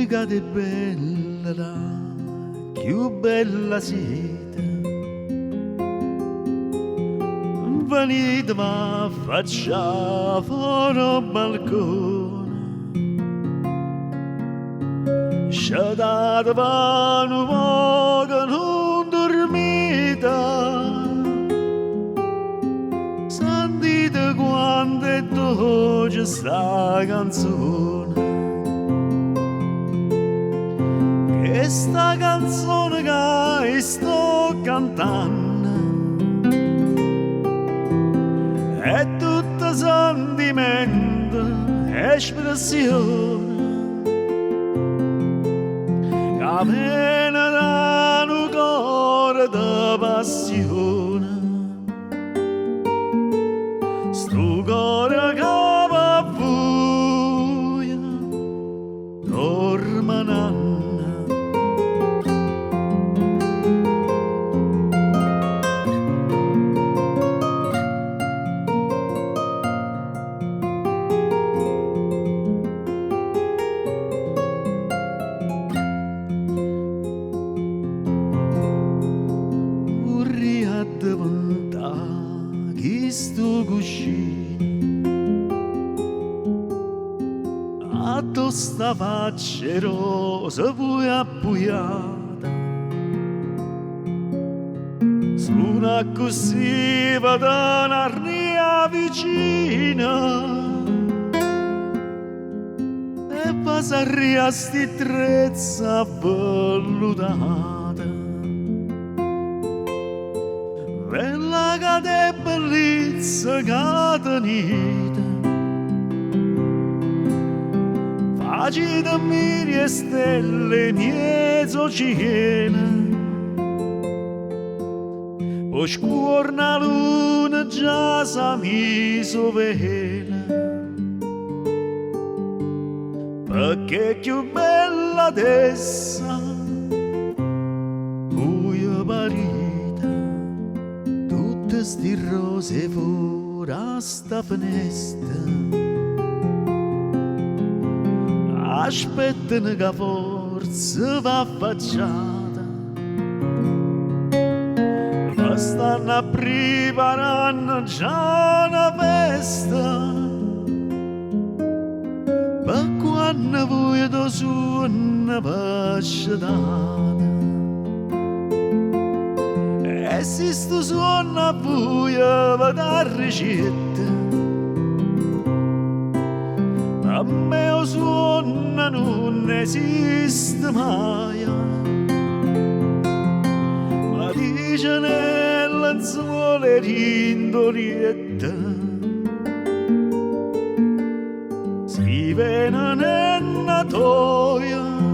cade bella, più bella siete. Venite ma faccia fuori al balcone, sciatate un po' che non dormite, sentite quando è dolce sta canzone. Questa canzone che sto cantando è tutta sentimento, espressione, che viene da un cuore di passione. Sto cuore che va buia, dorme nanna. Chi sto cuscino a tosta faccia rosa poi appuiata, suona così vado un'arnia vicina e passa a ria sti trezza vellutata. Bella che è bellezza che tenete, facite miri e stelle mezzo cielo, poi scuorna luna già sa miso vela, perché è più bella adesso, buia parita. Sti rose fuori a sta finestra aspettano che forse va affacciata, ma stanno preparando già una festa per quando voi da su una pasciata. E se sto suono a buia va da ricetta, a me o suono non esiste mai, ma dice nella lenzuola rindolietta, si viene nella toia.